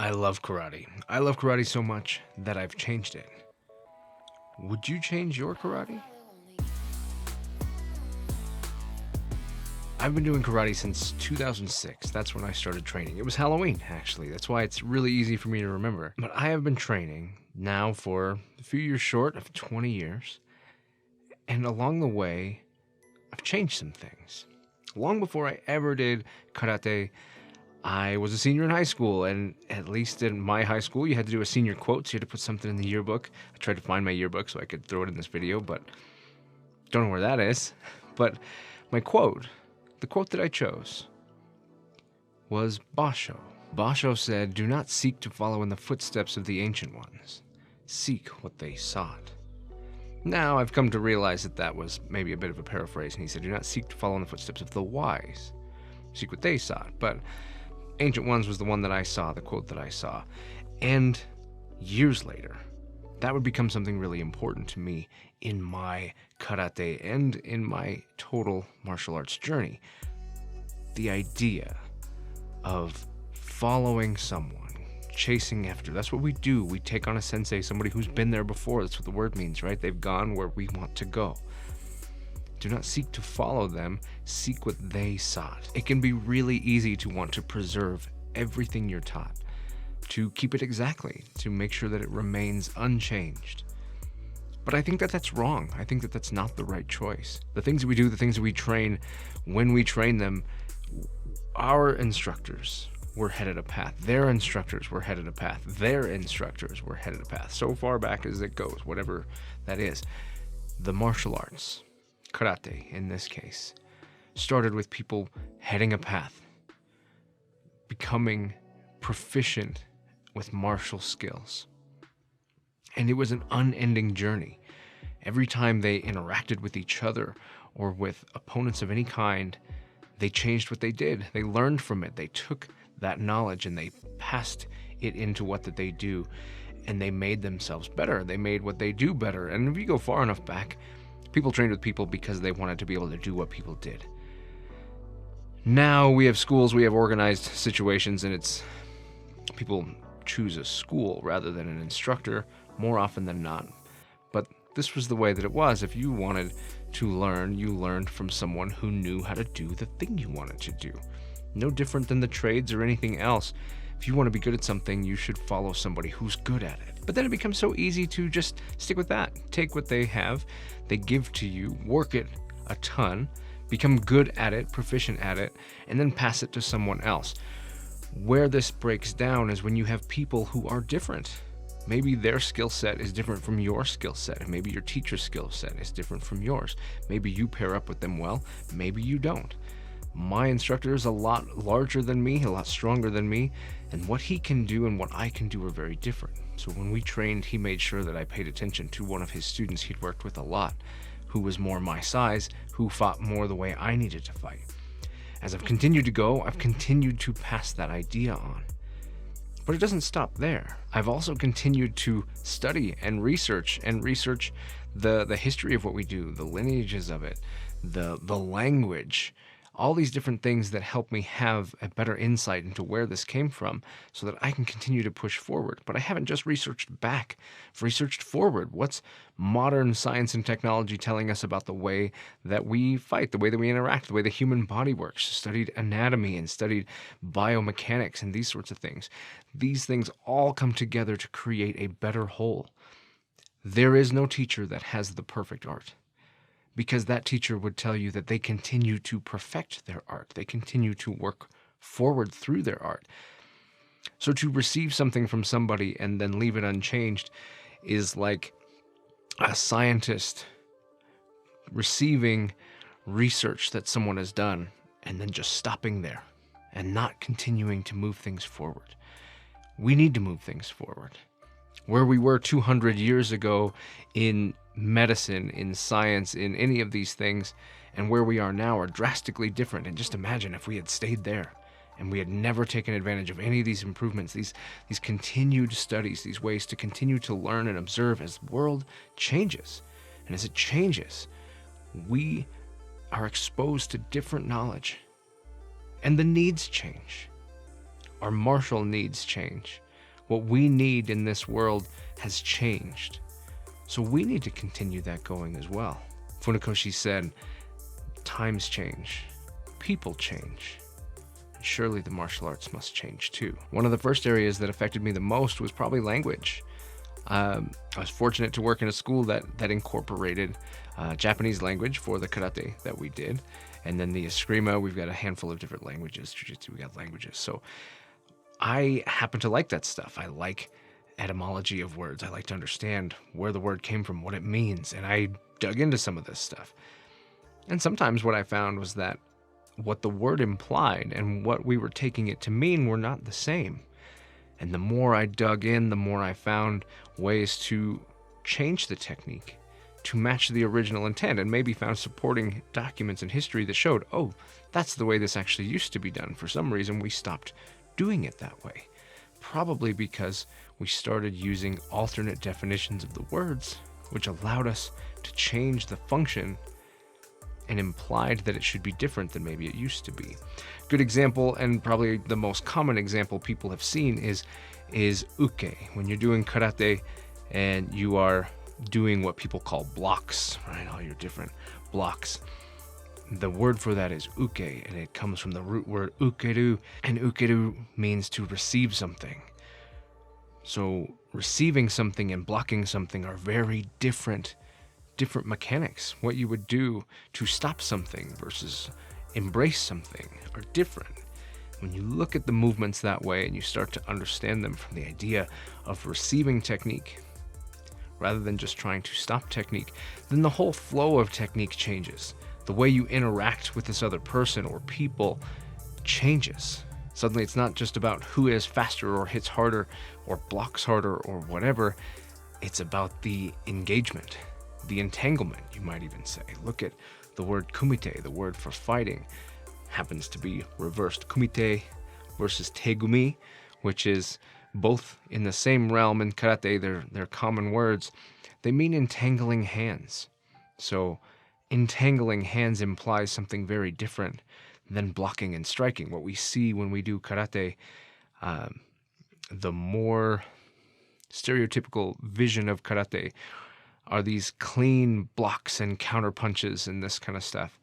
I love karate. I love karate so much that I've changed it. Would you change your karate? I've been doing karate since 2006. That's when I started training. It was Halloween, actually. That's why it's really easy for me to remember. But I have been training now for a few years short of 20 years. And along the way, I've changed some things. Long before I ever did karate, I was a senior in high school, and at least in my high school, you had to do a senior quote, so you had to put something in the yearbook. I tried to find my yearbook so I could throw it in this video, but don't know where that is. But my quote, the quote that I chose, was Basho. Basho said, "Do not seek to follow in the footsteps of the ancient ones. Seek what they sought." Now, I've come to realize that that was maybe a bit of a paraphrase, and he said, "Do not seek to follow in the footsteps of the wise. Seek what they sought." But Ancient Ones was the one that I saw, the quote that I saw. And years later, that would become something really important to me in my karate and in my total martial arts journey. The idea of following someone, chasing after. That's what we do. We take on a sensei, somebody who's been there before. That's what the word means, right? They've gone where we want to go. Do not seek to follow them, seek what they sought. It can be really easy to want to preserve everything you're taught, to keep it exactly, to make sure that it remains unchanged. But I think that that's wrong. I think that that's not the right choice. The things that we do, the things that we train, when we train them, our instructors were headed a path. Their instructors were headed a path. Their instructors were headed a path. So far back as it goes, whatever that is. The martial arts, karate in this case, started with people heading a path, becoming proficient with martial skills. And it was an unending journey. Every time they interacted with each other or with opponents of any kind, they changed what they did. They learned from it. They took that knowledge and they passed it into what that they do, and they made themselves better. They made what they do better. And if you go far enough back, people trained with people because they wanted to be able to do what people did. Now we have schools, we have organized situations, and it's people choose a school rather than an instructor more often than not. But this was the way that it was. If you wanted to learn, you learned from someone who knew how to do the thing you wanted to do. No different than the trades or anything else. If you want to be good at something, you should follow somebody who's good at it. But then it becomes so easy to just stick with that. Take what they have, they give to you, work it a ton, become good at it, proficient at it, and then pass it to someone else. Where this breaks down is when you have people who are different. Maybe their skill set is different from your skill set, and maybe your teacher's skill set is different from yours. Maybe you pair up with them well, maybe you don't. My instructor is a lot larger than me, a lot stronger than me, and what he can do and what I can do are very different. So when we trained, he made sure that I paid attention to one of his students he'd worked with a lot, who was more my size, who fought more the way I needed to fight. As I've continued to go, I've continued to pass that idea on. But it doesn't stop there. I've also continued to study and research the history of what we do, the lineages of it, the language, all these different things that help me have a better insight into where this came from so that I can continue to push forward. But I haven't just researched back, I've researched forward. What's modern science and technology telling us about the way that we fight, the way that we interact, the way the human body works? Studied anatomy and studied biomechanics and these sorts of things. These things all come together to create a better whole. There is no teacher that has the perfect art, because that teacher would tell you that they continue to perfect their art. They continue to work forward through their art. So to receive something from somebody and then leave it unchanged is like a scientist receiving research that someone has done and then just stopping there and not continuing to move things forward. We need to move things forward. Where we were 200 years ago in medicine, in science, in any of these things, and where we are now are drastically different. And just imagine if we had stayed there and we had never taken advantage of any of these improvements, these continued studies, these ways to continue to learn and observe as the world changes. And as it changes, we are exposed to different knowledge, and the needs change. Our martial needs change. What we need in this world has changed. So we need to continue that going as well. Funakoshi said, times change, people change, and surely the martial arts must change too. One of the first areas that affected me the most was probably language. I was fortunate to work in a school that incorporated Japanese language for the karate that we did. And then the Eskrima, we've got a handful of different languages. Jiu-jitsu, we got languages. So I happen to like that stuff. I like etymology of words. I like to understand where the word came from, what it means. And I dug into some of this stuff. And sometimes what I found was that what the word implied and what we were taking it to mean were not the same. And the more I dug in, the more I found ways to change the technique to match the original intent, and maybe found supporting documents in history that showed, oh, that's the way this actually used to be done. For some reason, we stopped doing it that way. Probably because we started using alternate definitions of the words, which allowed us to change the function and implied that it should be different than maybe it used to be. Good example, and probably the most common example people have seen, is uke. When you're doing karate and you are doing what people call blocks, right? All your different blocks. The word for that is uke, and it comes from the root word ukeru, and ukeru means to receive something. So receiving something and blocking something are very different mechanics. What you would do to stop something versus embrace something are different. When you look at the movements that way and you start to understand them from the idea of receiving technique rather than just trying to stop technique, then the whole flow of technique changes. The way you interact with this other person or people changes. Suddenly it's not just about who is faster or hits harder or blocks harder or whatever. It's about the engagement, the entanglement, you might even say. Look at the word kumite, the word for fighting, happens to be reversed. Kumite versus tegumi, which is both in the same realm in karate. They're common words. They mean entangling hands. So entangling hands implies something very different than blocking and striking. What we see when we do karate, the more stereotypical vision of karate are these clean blocks and counter punches and this kind of stuff.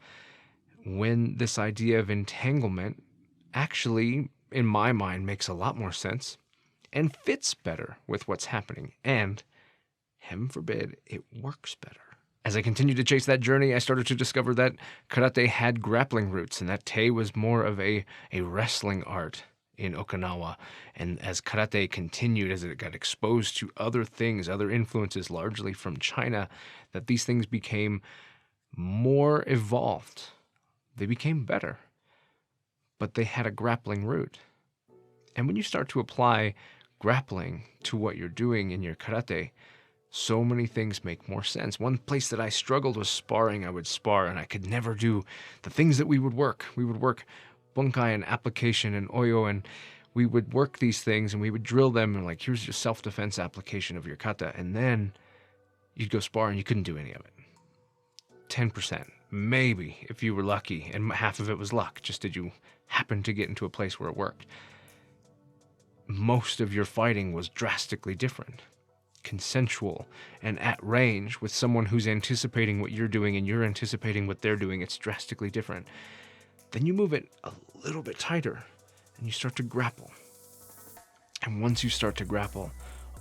When this idea of entanglement actually, in my mind, makes a lot more sense and fits better with what's happening. And, heaven forbid, it works better. As I continued to chase that journey, I started to discover that karate had grappling roots and that Tei was more of a wrestling art in Okinawa. And as karate continued, as it got exposed to other things, other influences, largely from China, that these things became more evolved. They became better, but they had a grappling root. And when you start to apply grappling to what you're doing in your karate, so many things make more sense. One place that I struggled was sparring. I would spar and I could never do the things that we would work. We would work bunkai and application and oyo, and we would work these things and we would drill them and like, here's your self-defense application of your kata. And then you'd go spar and you couldn't do any of it. 10%, maybe, if you were lucky, and half of it was luck. Just did you happen to get into a place where it worked? Most of your fighting was drastically different, consensual, and at range with someone who's anticipating what you're doing and you're anticipating what they're doing. It's drastically different. Then you move it a little bit tighter and you start to grapple. And once you start to grapple,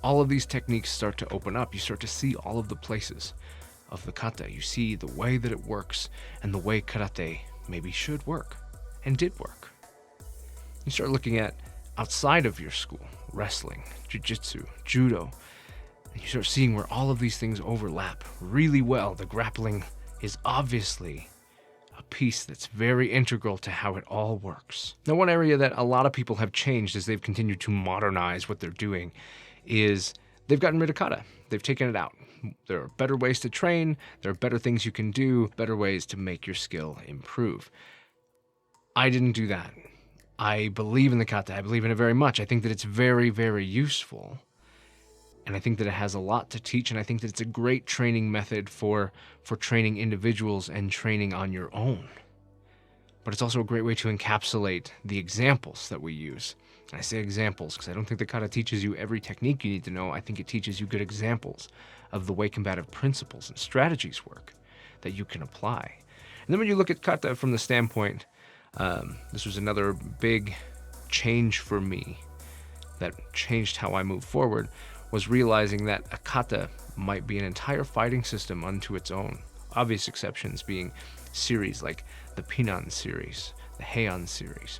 all of these techniques start to open up. You start to see all of the places of the kata. You see the way that it works and the way karate maybe should work and did work. You start looking at outside of your school, wrestling, jiu-jitsu, judo, and you start seeing where all of these things overlap really well. The grappling is obviously a piece that's very integral to how it all works. Now, one area that a lot of people have changed as they've continued to modernize what they're doing is they've gotten rid of kata. They've taken it out. There are better ways to train. There are better things you can do, better ways to make your skill improve. I didn't do that. I believe in the kata. I believe in it very much. I think that it's very, very useful. And I think that it has a lot to teach, and I think that it's a great training method for training individuals and training on your own. But it's also a great way to encapsulate the examples that we use. I say examples because I don't think the kata teaches you every technique you need to know. I think it teaches you good examples of the way combative principles and strategies work that you can apply. And then when you look at kata from the standpoint, this was another big change for me that changed how I move forward, was realizing that a kata might be an entire fighting system unto its own. Obvious exceptions being series like the Pinan series, the Heian series.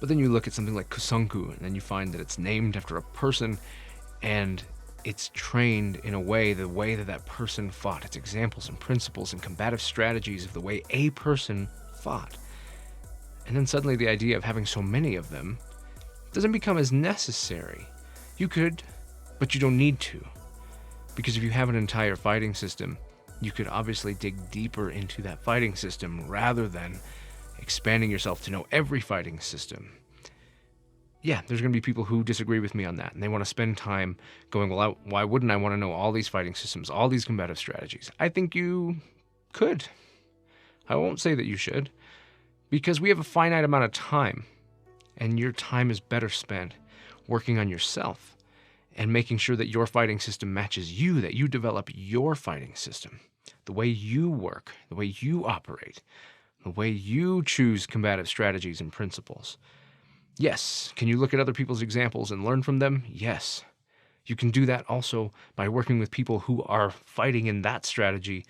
But then you look at something like Kusanku, and then you find that it's named after a person, and it's trained in a way, the way that that person fought. It's examples and principles and combative strategies of the way a person fought. And then suddenly the idea of having so many of them doesn't become as necessary. You could, but you don't need to. Because if you have an entire fighting system, you could obviously dig deeper into that fighting system rather than expanding yourself to know every fighting system. Yeah, there's going to be people who disagree with me on that, and they want to spend time going, well, why wouldn't I want to know all these fighting systems, all these combative strategies? I think you could. I won't say that you should, because we have a finite amount of time, and your time is better spent working on yourself and making sure that your fighting system matches you, that you develop your fighting system, the way you work, the way you operate, the way you choose combative strategies and principles. Yes. Can you look at other people's examples and learn from them? Yes. You can do that also by working with people who are fighting in that strategy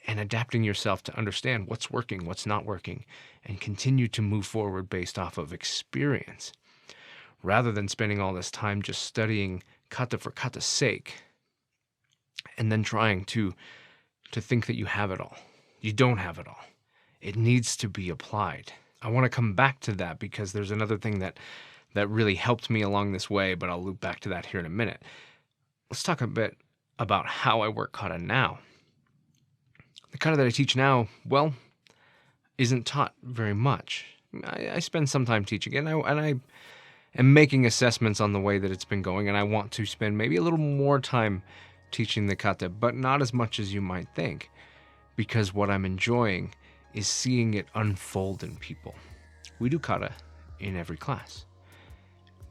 and adapting yourself to understand what's working, what's not working, and continue to move forward based off of experience, rather than spending all this time just studying kata for kata's sake and then trying to think that you have it all. You don't have it all. It needs to be applied. I want to come back to that because there's another thing that really helped me along this way, but I'll loop back to that here in a minute. Let's talk a bit about how I work kata now. The kata that I teach now, well, isn't taught very much. I spend some time teaching it, and I am making assessments on the way that it's been going, and I want to spend maybe a little more time teaching the kata, but not as much as you might think, because what I'm enjoying is seeing it unfold in people. We do kata in every class,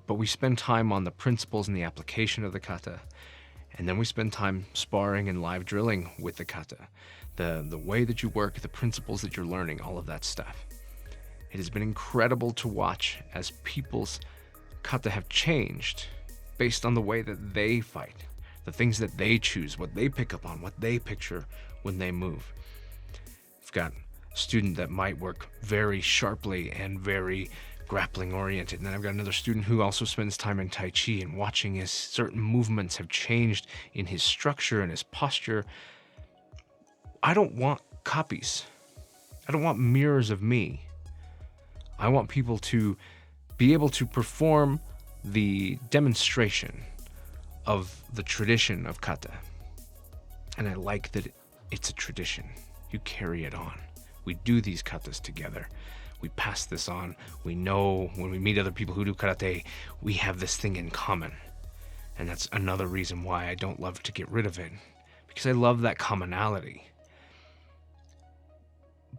but we spend time on the principles and the application of the kata, and then we spend time sparring and live drilling with the kata, the way that you work, the principles that you're learning, all of that stuff. It has been incredible to watch as people's kata have changed based on the way that they fight, the things that they choose, what they pick up on, what they picture when they move. We've got a student that might work very sharply and very grappling oriented, and then I've got another student who also spends time in Tai Chi and watching his certain movements have changed in his structure and his posture. I don't want copies. I don't want mirrors of me. I want people to be able to perform the demonstration of the tradition of kata. And I like that it's a tradition. You carry it on. We do these katas together. We pass this on. We know when we meet other people who do karate, we have this thing in common. And that's another reason why I don't love to get rid of it, because I love that commonality.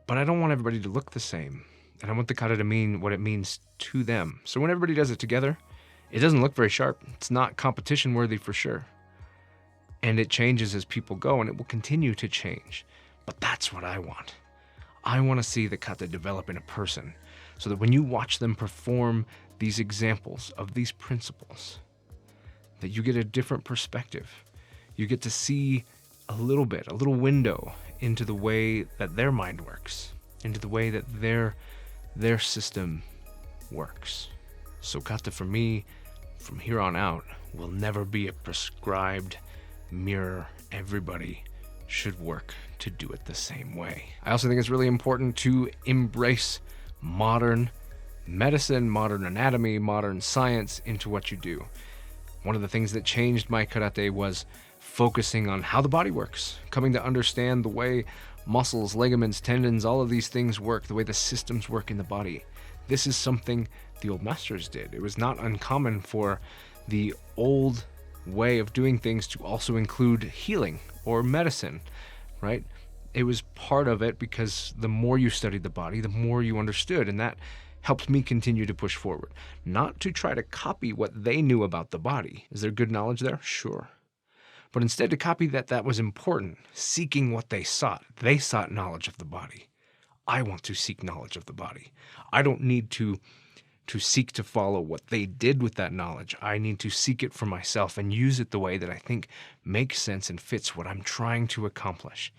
But I don't want everybody to look the same. And I want the kata to mean what it means to them. So when everybody does it together, it doesn't look very sharp. It's not competition worthy for sure. And it changes as people go, and it will continue to change. But that's what I want. I want to see the kata develop in a person so that when you watch them perform these examples of these principles, that you get a different perspective. You get to see a little window into the way that their mind works, into the way that their system works. So kata for me, from here on out, will never be a prescribed mirror. Everybody should work to do it the same way. I also think it's really important to embrace modern medicine, modern anatomy, modern science into what you do. One of the things that changed my karate was focusing on how the body works, coming to understand the way muscles, ligaments, tendons, all of these things work, the way the systems work in the body. This is something the old masters did. It was not uncommon for the old way of doing things to also include healing or medicine, right? It was part of it because the more you studied the body, the more you understood, and that helped me continue to push forward. Not to try to copy what they knew about the body. Is there good knowledge there? Sure. But instead to copy that was important, seeking what they sought. They sought knowledge of the body. I want to seek knowledge of the body. I don't need to seek to follow what they did with that knowledge. I need to seek it for myself and use it the way that I think makes sense and fits what I'm trying to accomplish.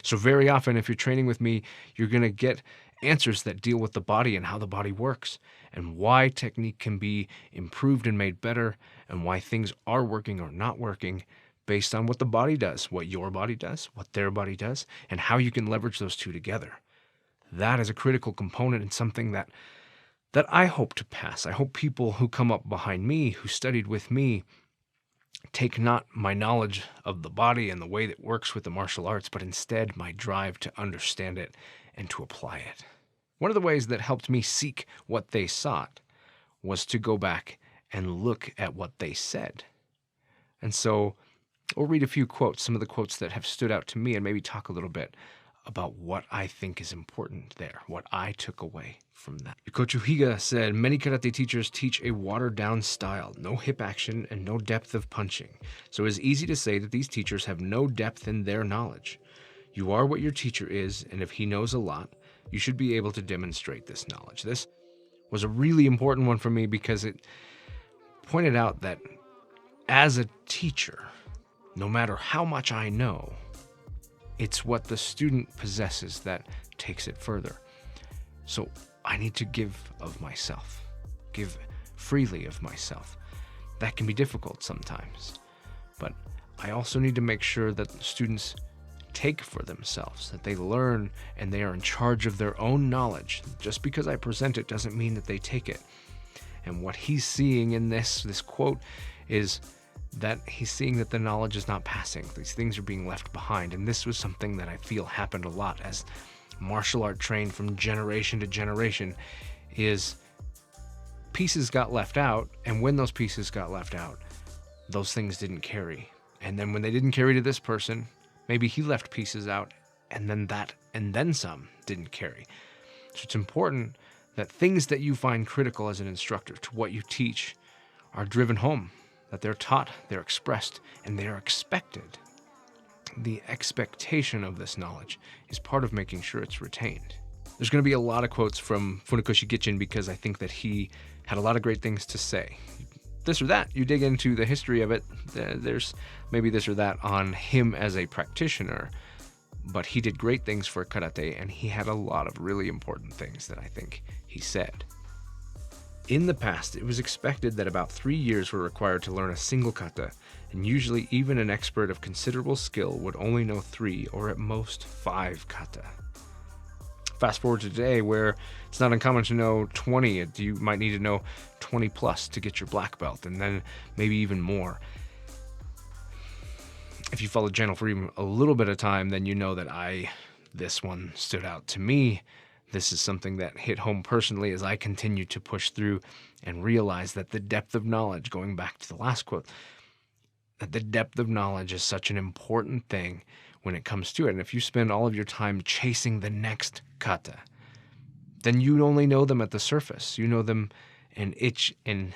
So very often, if you're training with me, you're going to get answers that deal with the body and how the body works and why technique can be improved and made better and why things are working or not working based on what the body does, what your body does, what their body does, and how you can leverage those two together. That is a critical component and something that I hope to pass. I hope people who come up behind me, who studied with me, take not my knowledge of the body and the way that works with the martial arts, but instead my drive to understand it and to apply it. One of the ways that helped me seek what they sought was to go back and look at what they said. And so we'll read a few quotes, some of the quotes that have stood out to me, and maybe talk a little bit about what I think is important there, what I took away from that. Yukocho Higa said, many karate teachers teach a watered-down style, no hip action and no depth of punching. So it is easy to say that these teachers have no depth in their knowledge. You are what your teacher is, and if he knows a lot, you should be able to demonstrate this knowledge. This was a really important one for me because it pointed out that as a teacher, no matter how much I know, it's what the student possesses that takes it further. So I need to give of myself, give freely of myself. That can be difficult sometimes, but I also need to make sure that students take for themselves, that they learn and they are in charge of their own knowledge. Just because I present it doesn't mean that they take it. And what he's seeing in this quote is that he's seeing that the knowledge is not passing. These things are being left behind. And this was something that I feel happened a lot as martial art trained from generation to generation, is pieces got left out. And when those pieces got left out, those things didn't carry. And then when they didn't carry to this person, maybe he left pieces out and then that and then some didn't carry. So it's important that things that you find critical as an instructor to what you teach are driven home, that they're taught, they're expressed, and they are expected. The expectation of this knowledge is part of making sure it's retained. There's going to be a lot of quotes from Funakoshi Gichin because I think that he had a lot of great things to say. This or that, you dig into the history of it, there's maybe this or that on him as a practitioner, but he did great things for karate, and he had a lot of really important things that I think he said. In the past, it was expected that about 3 years were required to learn a single kata, and usually even an expert of considerable skill would only know 3 or at most 5 kata. Fast forward to today, where it's not uncommon to know 20. You might need to know 20 plus to get your black belt, and then maybe even more. If you follow the channel for even a little bit of time, then you know that this one stood out to me. This is something that hit home personally as I continue to push through and realize that the depth of knowledge, going back to the last quote, that the depth of knowledge is such an important thing when it comes to it. And if you spend all of your time chasing the next kata, then you only know them at the surface. You know them to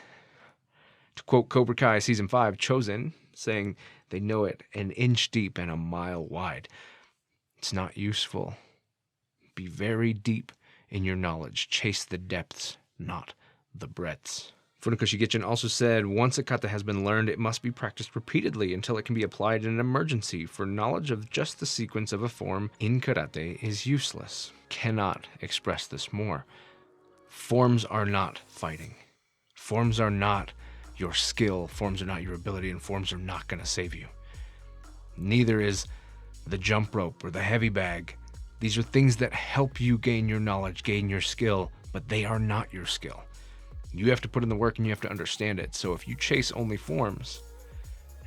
quote Cobra Kai Season 5, Chosen, saying they know it an inch deep and a mile wide. It's not useful. Be very deep in your knowledge. Chase the depths, not the breadths. Funakoshi Gichin also said, once a kata has been learned, it must be practiced repeatedly until it can be applied in an emergency, for knowledge of just the sequence of a form in karate is useless. Cannot express this more. Forms are not fighting. Forms are not your skill. Forms are not your ability, and forms are not going to save you. Neither is the jump rope or the heavy bag. These are things that help you gain your knowledge, gain your skill, but they are not your skill. You have to put in the work and you have to understand it. So if you chase only forms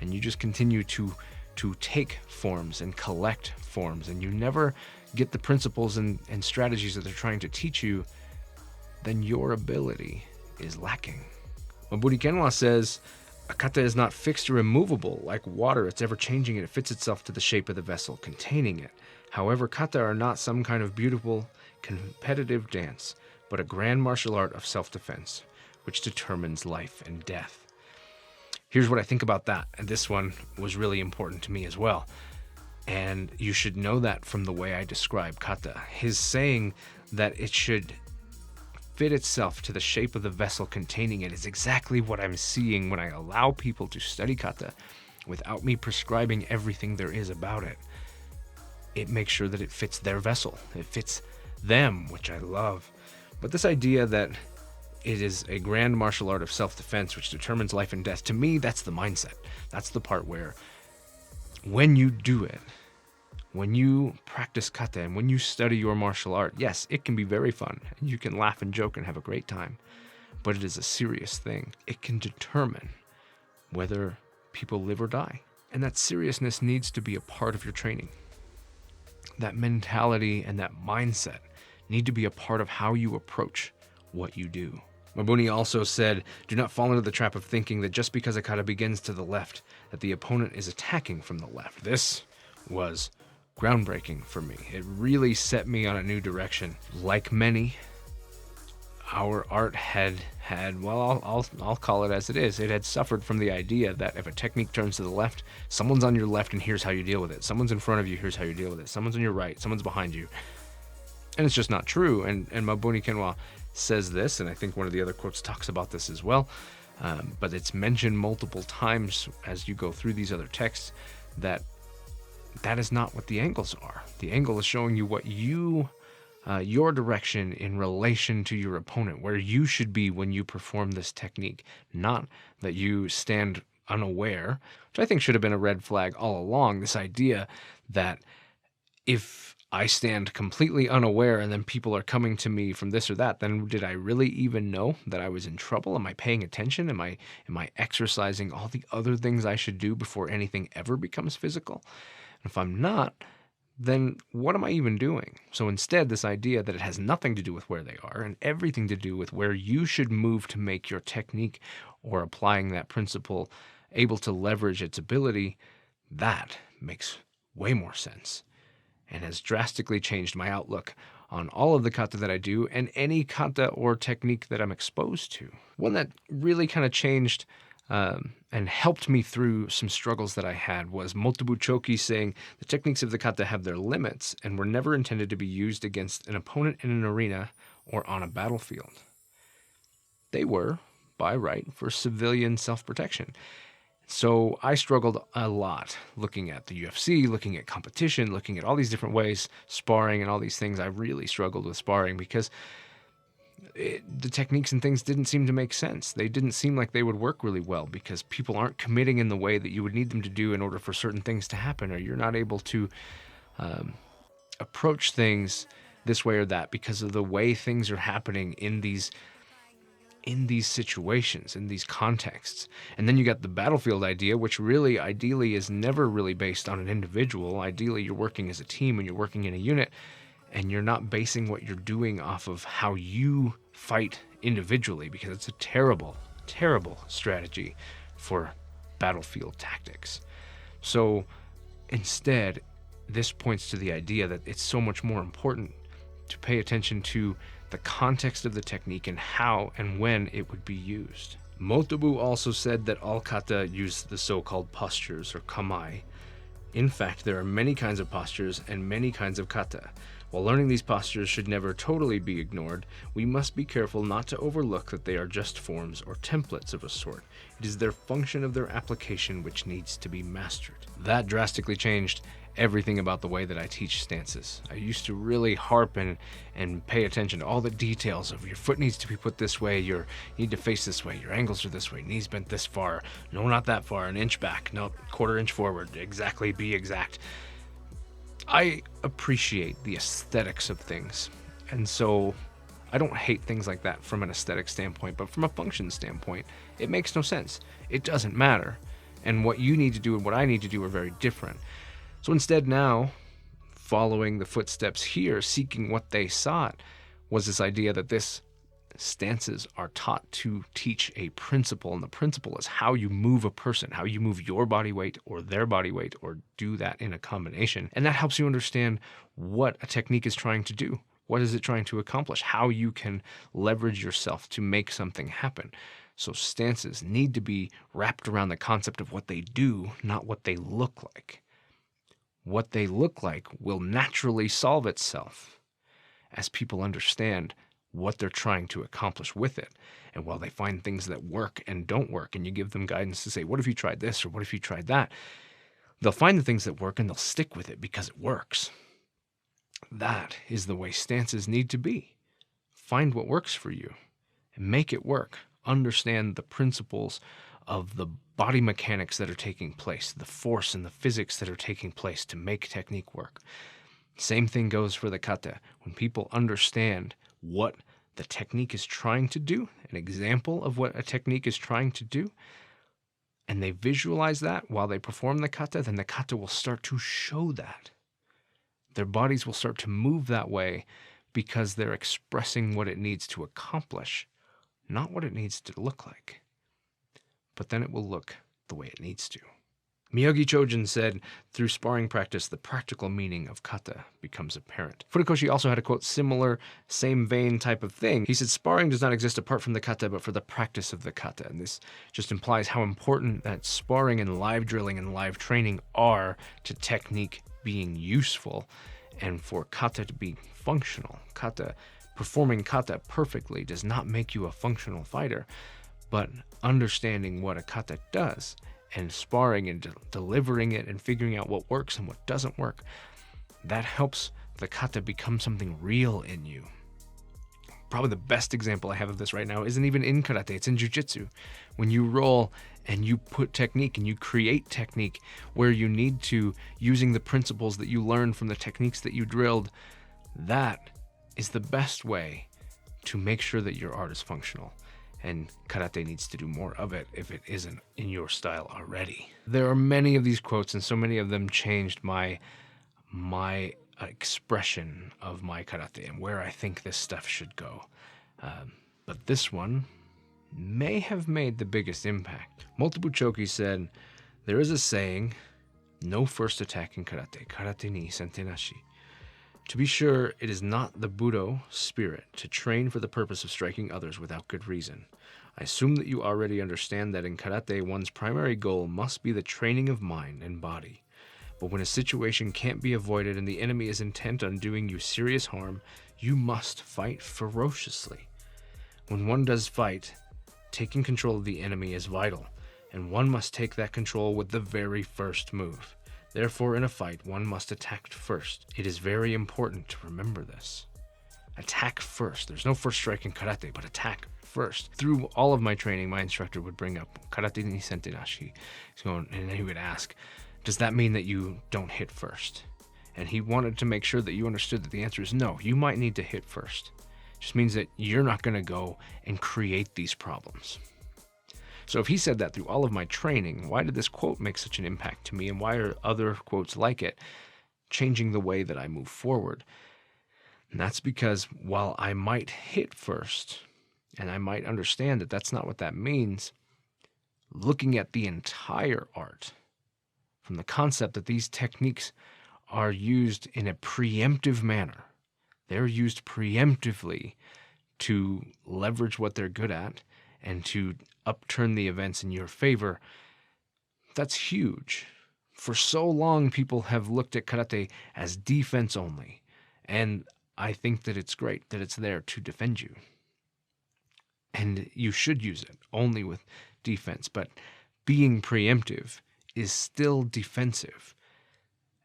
and you just continue to take forms and collect forms and you never get the principles and strategies that they're trying to teach you, then your ability is lacking. Mabudi Kenwa says, a kata is not fixed or immovable. Like water, it's ever changing and it fits itself to the shape of the vessel containing it. However, kata are not some kind of beautiful, competitive dance. but a grand martial art of self-defense, which determines life and death. Here's what I think about that, and this one was really important to me as well. And you should know that from the way I describe kata. His saying that it should fit itself to the shape of the vessel containing it is exactly what I'm seeing when I allow people to study kata without me prescribing everything there is about it. It makes sure that it fits their vessel. It fits them, which I love. But this idea that it is a grand martial art of self-defense which determines life and death, to me, that's the mindset. That's the part where when you do it, when you practice kata and when you study your martial art, yes, it can be very fun. And you can laugh and joke and have a great time. But it is a serious thing. It can determine whether people live or die. And that seriousness needs to be a part of your training. That mentality and that mindset need to be a part of how you approach what you do. Mabuni also said, do not fall into the trap of thinking that just because a kata begins to the left, that the opponent is attacking from the left. This was groundbreaking for me. It really set me on a new direction. Like many, our art had well, I'll call it as it is. It had suffered from the idea that if a technique turns to the left, someone's on your left and here's how you deal with it. Someone's in front of you, here's how you deal with it. Someone's on your right, someone's behind you. And it's just not true. And Mabuni Kenwa says this, and I think one of the other quotes talks about this as well, but it's mentioned multiple times as you go through these other texts that is not what the angles are. The angle is showing you what your direction in relation to your opponent, where you should be when you perform this technique, not that you stand unaware, which I think should have been a red flag all along. This idea that if I stand completely unaware and then people are coming to me from this or that, then did I really even know that I was in trouble? Am I paying attention? Am I exercising all the other things I should do before anything ever becomes physical? And if I'm not, then what am I even doing? So instead, this idea that it has nothing to do with where they are and everything to do with where you should move to make your technique or applying that principle able to leverage its ability, that makes way more sense and has drastically changed my outlook on all of the kata that I do and any kata or technique that I'm exposed to. One that really kind of changed and helped me through some struggles that I had was Motobu Choki saying the techniques of the kata have their limits and were never intended to be used against an opponent in an arena or on a battlefield. They were, by right, for civilian self-protection. So I struggled a lot looking at the UFC, looking at competition, looking at all these different ways, sparring and all these things. I really struggled with sparring because the techniques and things didn't seem to make sense. They didn't seem like they would work really well because people aren't committing in the way that you would need them to do in order for certain things to happen, or you're not able to approach things this way or that because of the way things are happening in these situations, in these contexts. And then you got the battlefield idea, which really ideally is never really based on an individual. Ideally, you're working as a team and you're working in a unit, and you're not basing what you're doing off of how you fight individually, because it's a terrible, terrible strategy for battlefield tactics. So instead, this points to the idea that it's so much more important to pay attention to the context of the technique and how and when it would be used. Motobu also said that all kata use the so-called postures, or kamae. In fact, there are many kinds of postures and many kinds of kata. While learning these postures should never totally be ignored, we must be careful not to overlook that they are just forms or templates of a sort. It is their function of their application which needs to be mastered. That drastically changed everything about the way that I teach stances. I used to really harp and pay attention to all the details of your foot needs to be put this way, you need to face this way, your angles are this way, knees bent this far, no, not that far, an inch back, no, quarter inch forward, exactly, be exact. I appreciate the aesthetics of things, and so I don't hate things like that from an aesthetic standpoint, but from a function standpoint, it makes no sense. It doesn't matter, and what you need to do and what I need to do are very different. So instead now, following the footsteps here, seeking what they sought, was this idea that this stances are taught to teach a principle, and the principle is how you move a person, how you move your body weight or their body weight, or do that in a combination. And that helps you understand what a technique is trying to do, What is it trying to accomplish? How you can leverage yourself to make something happen. So stances need to be wrapped around the concept of what they do, not what they look like. What they look like will naturally solve itself as people understand what they're trying to accomplish with it. And while they find things that work and don't work, and you give them guidance to say, what if you tried this, or what if you tried that? They'll find the things that work and they'll stick with it because it works. That is the way stances need to be. Find what works for you and make it work. Understand the principles of the body mechanics that are taking place, the force and the physics that are taking place to make technique work. Same thing goes for the kata. When people understand what the technique is trying to do, an example of what a technique is trying to do, and they visualize that while they perform the kata, then the kata will start to show that. Their bodies will start to move that way because they're expressing what it needs to accomplish, not what it needs to look like. But then it will look the way it needs to. Miyagi Chojin said, through sparring practice, the practical meaning of kata becomes apparent. Funakoshi also had a quote similar, same vein type of thing. He said, sparring does not exist apart from the kata, but for the practice of the kata. And this just implies how important that sparring and live drilling and live training are to technique being useful and for kata to be functional. Performing kata perfectly does not make you a functional fighter, but understanding what a kata does and sparring and delivering it and figuring out what works and what doesn't work, that helps the kata become something real in you. Probably the best example I have of this right now isn't even in karate, it's in jiu-jitsu. When you roll and you put technique and you create technique where you need to, using the principles that you learned from the techniques that you drilled, that is the best way to make sure that your art is functional. And karate needs to do more of it if it isn't in your style already. There are many of these quotes, and so many of them changed my expression of my karate and where I think this stuff should go. But this one may have made the biggest impact. Multiple said, there is a saying, no first attack in karate, karate ni sentenashi. To be sure, it is not the Budo spirit to train for the purpose of striking others without good reason. I assume that you already understand that in karate, one's primary goal must be the training of mind and body. But when a situation can't be avoided and the enemy is intent on doing you serious harm, you must fight ferociously. When one does fight, taking control of the enemy is vital, and one must take that control with the very first move. Therefore, in a fight, one must attack first. It is very important to remember this. Attack first. There's no first strike in karate, but attack first. Through all of my training, my instructor would bring up karate ni sentenashi. And then he would ask, does that mean that you don't hit first? And he wanted to make sure that you understood that the answer is no, you might need to hit first. It just means that you're not going to go and create these problems. So if he said that through all of my training, why did this quote make such an impact to me, and why are other quotes like it changing the way that I move forward? And that's because while I might hit first, and I might understand that that's not what that means, looking at the entire art, from the concept that these techniques are used in a preemptive manner, they're used preemptively to leverage what they're good at and to upturn the events in your favor, that's huge. For so long, people have looked at karate as defense only, and I think that it's great that it's there to defend you. And you should use it only with defense, but being preemptive is still defensive.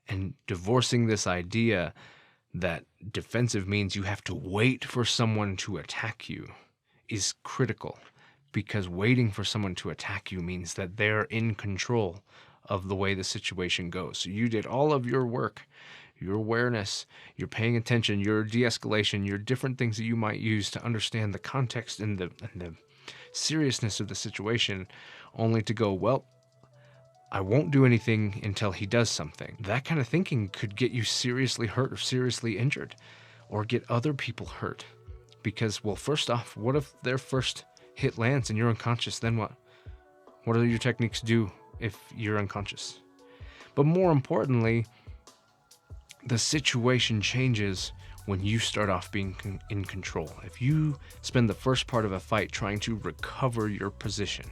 And divorcing this idea that defensive means you have to wait for someone to attack you is critical, because waiting for someone to attack you means that they're in control of the way the situation goes. So you did all of your work, your awareness, your paying attention, your de-escalation, your different things that you might use to understand the context and the seriousness of the situation, only to go, well, I won't do anything until he does something. That kind of thinking could get you seriously hurt or seriously injured, or get other people hurt. Because, well, first off, what if their first hit lands and you're unconscious? Then what? What do your techniques do if you're unconscious? But more importantly, the situation changes when you start off being in control. If you spend the first part of a fight trying to recover your position,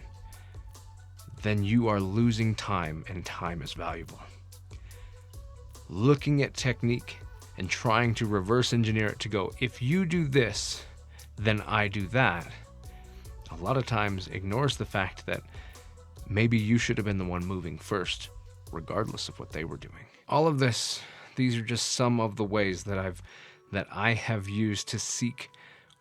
then you are losing time, and time is valuable. Looking at technique and trying to reverse engineer it to go, if you do this, then I do that, a lot of times ignores the fact that maybe you should have been the one moving first, regardless of what they were doing. All of this, these are just some of the ways that I have used to seek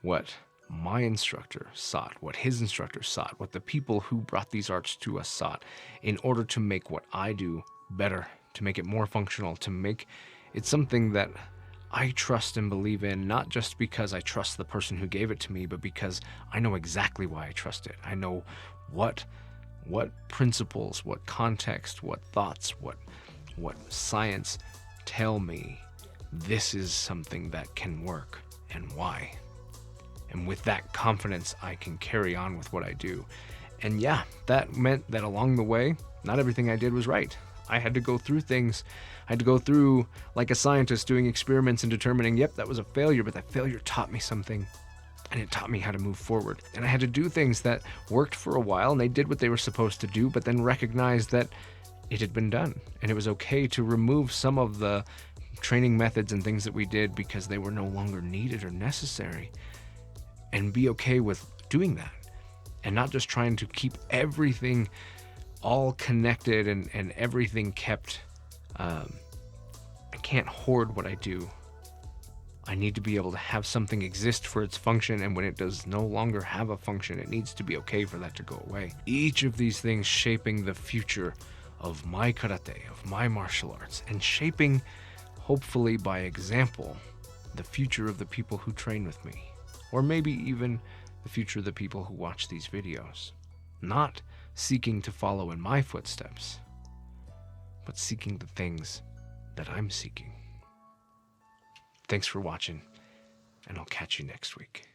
what my instructor sought, what his instructor sought, what the people who brought these arts to us sought, in order to make what I do better, to make it more functional, to make it something that I trust and believe in, not just because I trust the person who gave it to me, but because I know exactly why I trust it. I know what principles, what context, what thoughts, what science tell me this is something that can work, and why. And with that confidence, I can carry on with what I do. And yeah, that meant that along the way, not everything I did was right. I had to go through things. I had to go through like a scientist doing experiments and determining, yep, that was a failure, but that failure taught me something. And it taught me how to move forward. And I had to do things that worked for a while, and they did what they were supposed to do, but then recognized that it had been done. And it was okay to remove some of the training methods and things that we did because they were no longer needed or necessary. And be okay with doing that. And not just trying to keep everything all connected and everything kept. I can't hoard what I do. I need to be able to have something exist for its function, and when it does no longer have a function, it needs to be okay for that to go away. Each of these things shaping the future of my karate, of my martial arts, and shaping, hopefully by example, the future of the people who train with me, or maybe even the future of the people who watch these videos. Not seeking to follow in my footsteps, but seeking the things that I'm seeking. Thanks for watching, and I'll catch you next week.